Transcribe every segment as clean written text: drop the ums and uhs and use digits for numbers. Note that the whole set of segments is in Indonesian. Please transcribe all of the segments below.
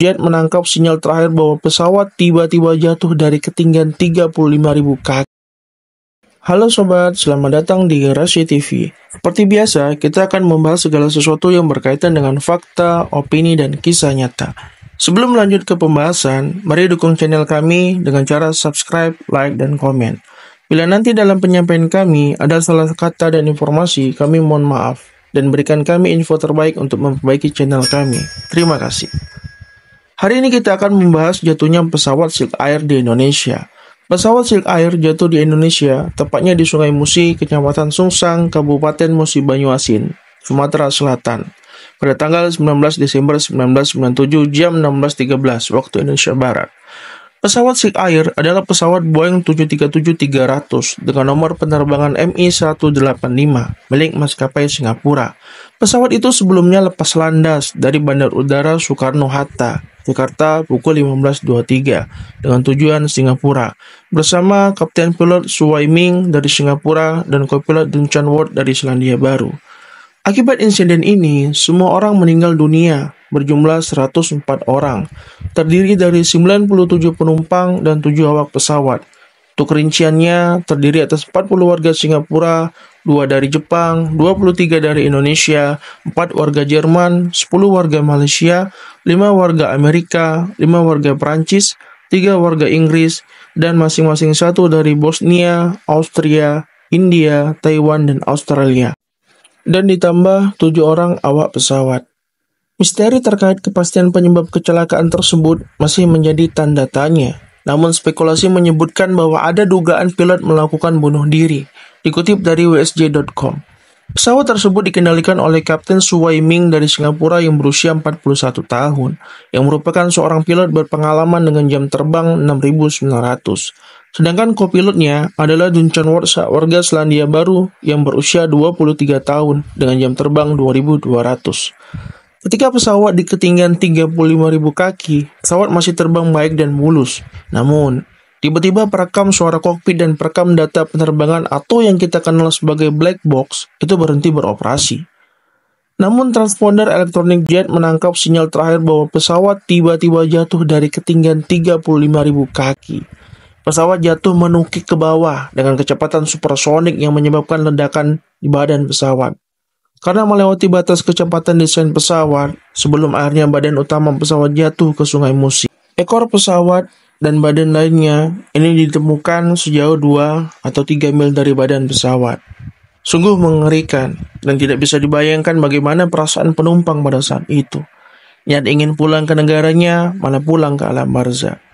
Jet menangkap sinyal terakhir bahwa pesawat tiba-tiba jatuh dari ketinggian 35.000 kaki. Halo sobat, selamat datang di Garasi TV. Seperti biasa, kita akan membahas segala sesuatu yang berkaitan dengan fakta, opini, dan kisah nyata. Sebelum lanjut ke pembahasan, mari dukung channel kami dengan cara subscribe, like, dan komen. Bila nanti dalam penyampaian kami ada salah kata dan informasi, kami mohon maaf dan berikan kami info terbaik untuk memperbaiki channel kami. Terima kasih. Hari ini kita akan membahas jatuhnya pesawat Silk Air di Indonesia. Pesawat Silk Air jatuh di Indonesia, tepatnya di Sungai Musi, Kecamatan Sungsang, Kabupaten Musi Banyuasin, Sumatera Selatan, pada tanggal 19 Desember 1997 jam 16.13 waktu Indonesia Barat. Pesawat Silk Air adalah pesawat Boeing 737-300 dengan nomor penerbangan MI-185 milik maskapai Singapura. Pesawat itu sebelumnya lepas landas dari Bandar Udara Soekarno-Hatta, Jakarta pukul 15.23 dengan tujuan Singapura bersama Kapten Pilot Su Wai Ming dari Singapura dan Kopilot Dun Chan Ward dari Selandia Baru. Akibat insiden ini, semua orang meninggal dunia berjumlah 104 orang, terdiri dari 97 penumpang dan 7 awak pesawat. Untuk rinciannya, terdiri atas 40 warga Singapura, 2 dari Jepang, 23 dari Indonesia, 4 warga Jerman, 10 warga Malaysia, 5 warga Amerika, 5 warga Perancis, 3 warga Inggris, dan masing-masing 1 dari Bosnia, Austria, India, Taiwan, dan Australia. Dan ditambah 7 orang awak pesawat. Misteri terkait kepastian penyebab kecelakaan tersebut masih menjadi tanda tanya. Namun spekulasi menyebutkan bahwa ada dugaan pilot melakukan bunuh diri, dikutip dari WSJ.com. Pesawat tersebut dikendalikan oleh Kapten Su Wai Ming dari Singapura yang berusia 41 tahun, yang merupakan seorang pilot berpengalaman dengan jam terbang 6.900. Sedangkan kopilotnya adalah Dun Chan Ward, warga Selandia Baru yang berusia 23 tahun dengan jam terbang 2.200. Ketika pesawat di ketinggian 35.000 kaki, pesawat masih terbang baik dan mulus. Namun, tiba-tiba perekam suara kokpit dan perekam data penerbangan atau yang kita kenal sebagai black box itu berhenti beroperasi. Namun transponder elektronik jet menangkap sinyal terakhir bahwa pesawat tiba-tiba jatuh dari ketinggian 35.000 kaki. Pesawat jatuh menukik ke bawah dengan kecepatan supersonik yang menyebabkan ledakan di badan pesawat. Karena melewati batas kecepatan desain pesawat, sebelum akhirnya badan utama pesawat jatuh ke Sungai Musi. Ekor pesawat dan badan lainnya ini ditemukan sejauh 2 atau 3 mil dari badan pesawat. Sungguh mengerikan dan tidak bisa dibayangkan bagaimana perasaan penumpang pada saat itu. Niat ingin pulang ke negaranya, malah pulang ke alam barzakh.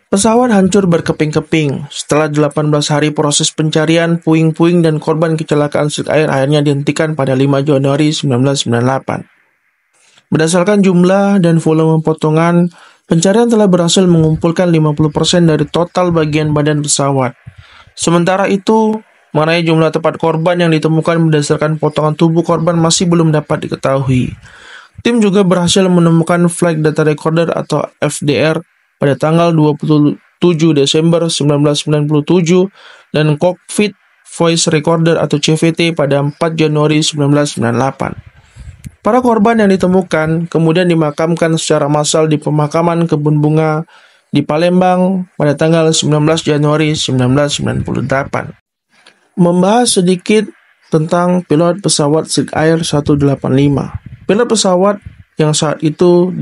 Pesawat hancur berkeping-keping. Setelah 18 hari proses pencarian, puing-puing dan korban kecelakaan Silk Air akhirnya dihentikan pada 5 Januari 1998. Berdasarkan jumlah dan volume potongan, pencarian telah berhasil mengumpulkan 50% dari total bagian badan pesawat. Sementara itu, mengenai jumlah tepat korban yang ditemukan berdasarkan potongan tubuh korban masih belum dapat diketahui. Tim juga berhasil menemukan Flight Data Recorder atau FDR pada tanggal 27 Desember 1997 dan Cockpit Voice Recorder atau CVT pada 4 Januari 1998. Para korban yang ditemukan kemudian dimakamkan secara massal di pemakaman Kebun Bunga di Palembang pada tanggal 19 Januari 1998. Membahas sedikit tentang pilot pesawat Silk Air 185. Pilot pesawat yang saat itu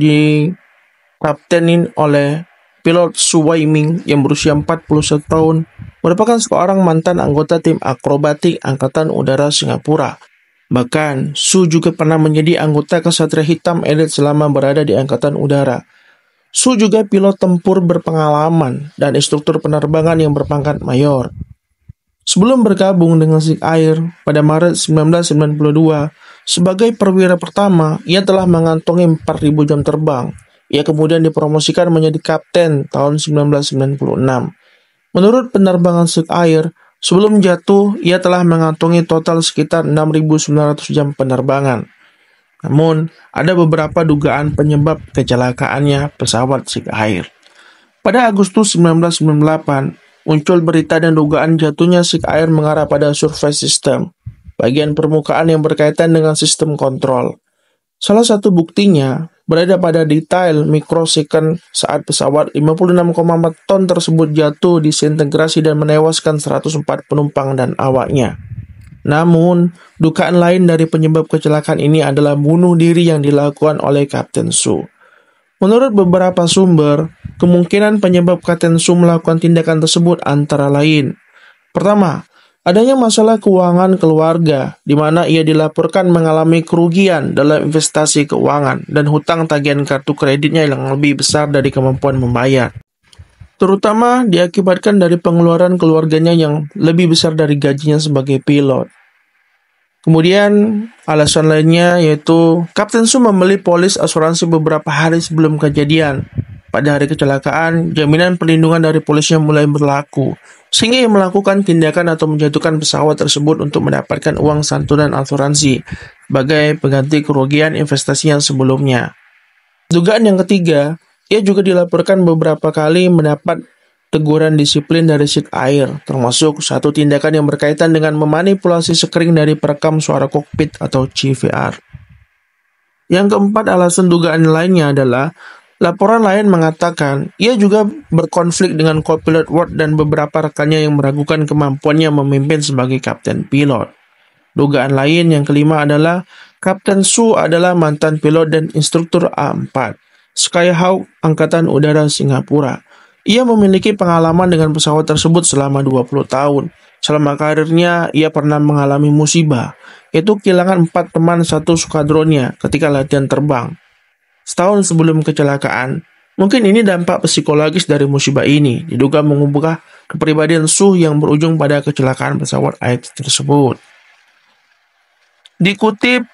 kaptenin oleh pilot Su Wai Ming yang berusia 41 tahun merupakan seorang mantan anggota tim akrobatik Angkatan Udara Singapura. Bahkan, Su juga pernah menjadi anggota Kesatria Hitam Elit selama berada di Angkatan Udara. Su juga pilot tempur berpengalaman dan instruktur penerbangan yang berpangkat mayor. Sebelum bergabung dengan Silk Air pada Maret 1992, sebagai perwira pertama, ia telah mengantongi 4.000 jam terbang. Ia kemudian dipromosikan menjadi kapten tahun 1996. Menurut penerbangan Silk Air, sebelum jatuh, ia telah mengantongi total sekitar 6.900 jam penerbangan. Namun, ada beberapa dugaan penyebab kecelakaannya pesawat Silk Air. Pada Agustus 1998, muncul berita dan dugaan jatuhnya Silk Air mengarah pada surface system, bagian permukaan yang berkaitan dengan sistem kontrol. Salah satu buktinya, berada pada detail mikrosecond saat pesawat 56,4 ton tersebut jatuh, disintegrasi dan menewaskan 104 penumpang dan awaknya. Namun, dugaan lain dari penyebab kecelakaan ini adalah bunuh diri yang dilakukan oleh Kapten Su. Menurut beberapa sumber, kemungkinan penyebab Kapten Su melakukan tindakan tersebut antara lain: pertama, adanya masalah keuangan keluarga, di mana ia dilaporkan mengalami kerugian dalam investasi keuangan dan hutang tagihan kartu kreditnya yang lebih besar dari kemampuan membayar, terutama diakibatkan dari pengeluaran keluarganya yang lebih besar dari gajinya sebagai pilot. Kemudian, alasan lainnya yaitu Kapten Su membeli polis asuransi beberapa hari sebelum kejadian. Pada hari kecelakaan, jaminan perlindungan dari polisnya mulai berlaku, sehingga ia melakukan tindakan atau menjatuhkan pesawat tersebut untuk mendapatkan uang santunan asuransi sebagai pengganti kerugian investasinya sebelumnya. Dugaan yang ketiga, ia juga dilaporkan beberapa kali mendapat teguran disiplin dari Sikh Air, termasuk satu tindakan yang berkaitan dengan memanipulasi skrin dari perekam suara kokpit atau CVR. Yang keempat, alasan dugaan lainnya adalah laporan lain mengatakan ia juga berkonflik dengan co-pilot Ward dan beberapa rekannya yang meragukan kemampuannya memimpin sebagai kapten pilot. Dugaan lain yang kelima adalah Kapten Su adalah mantan pilot dan instruktur A4 Skyhawk Angkatan Udara Singapura. Ia memiliki pengalaman dengan pesawat tersebut selama 20 tahun. Selama karirnya, ia pernah mengalami musibah, yaitu kehilangan 4 teman satu skadronnya ketika latihan terbang. Setahun sebelum kecelakaan, mungkin ini dampak psikologis dari musibah ini, diduga mengubah kepribadian Su yang berujung pada kecelakaan pesawat AX tersebut. Dikutip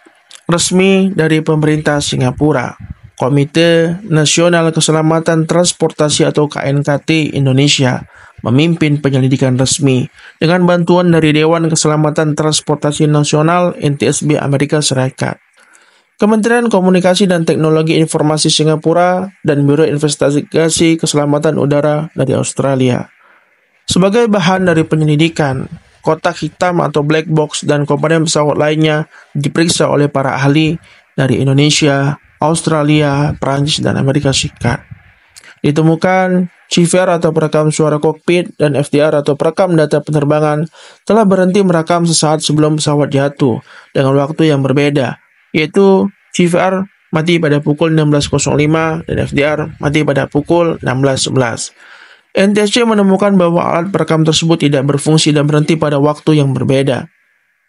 resmi dari pemerintah Singapura, Komite Nasional Keselamatan Transportasi atau KNKT Indonesia memimpin penyelidikan resmi dengan bantuan dari Dewan Keselamatan Transportasi Nasional NTSB Amerika Serikat, Kementerian Komunikasi dan Teknologi Informasi Singapura, dan Biro Investigasi Keselamatan Udara dari Australia. Sebagai bahan dari penyelidikan, kotak hitam atau black box dan komponen pesawat lainnya diperiksa oleh para ahli dari Indonesia, Australia, Prancis, dan Amerika Serikat. Ditemukan CVR atau perekam suara kokpit dan FDR atau perekam data penerbangan telah berhenti merekam sesaat sebelum pesawat jatuh dengan waktu yang berbeda, yaitu CVR mati pada pukul 16.05 dan FDR mati pada pukul 16.11. NTSC menemukan bahwa alat perekam tersebut tidak berfungsi dan berhenti pada waktu yang berbeda,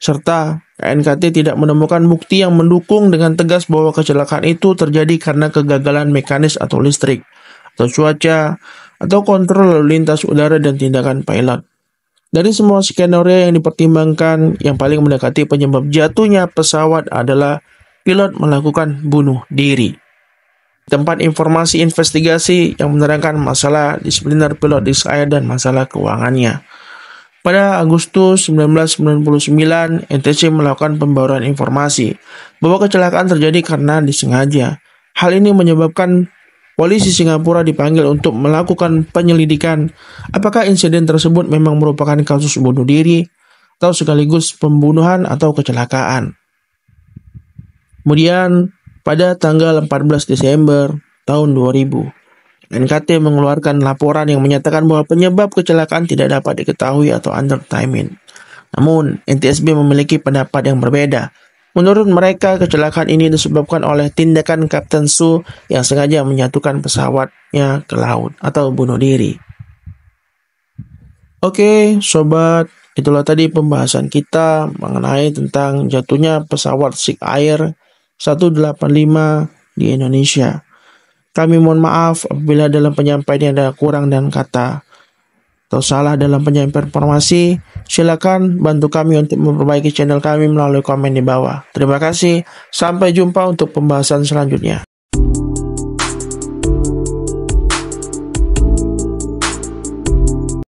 serta KNKT tidak menemukan bukti yang mendukung dengan tegas bahwa kecelakaan itu terjadi karena kegagalan mekanis atau listrik, atau cuaca, atau kontrol lalu lintas udara dan tindakan pilot. Dari semua skenario yang dipertimbangkan, yang paling mendekati penyebab jatuhnya pesawat adalah pilot melakukan bunuh diri. Tempat informasi investigasi yang menerangkan masalah disipliner pilot di Sikh Air dan masalah keuangannya. Pada Agustus 1999, NTSC melakukan pembaruan informasi bahwa kecelakaan terjadi karena disengaja. Hal ini menyebabkan polisi Singapura dipanggil untuk melakukan penyelidikan apakah insiden tersebut memang merupakan kasus bunuh diri atau sekaligus pembunuhan atau kecelakaan. Kemudian, pada tanggal 14 Desember tahun 2000, NKT mengeluarkan laporan yang menyatakan bahwa penyebab kecelakaan tidak dapat diketahui atau undertiming. Namun, NTSB memiliki pendapat yang berbeda. Menurut mereka, kecelakaan ini disebabkan oleh tindakan Kapten Su yang sengaja menjatuhkan pesawatnya ke laut atau bunuh diri. Oke, sobat, itulah tadi pembahasan kita mengenai tentang jatuhnya pesawat Sikh Air 185 di Indonesia. Kami mohon maaf apabila dalam penyampaian ada kurang dan kata atau salah dalam penyampaian informasi. Silakan bantu kami untuk memperbaiki channel kami melalui komen di bawah. Terima kasih. Sampai jumpa untuk pembahasan selanjutnya.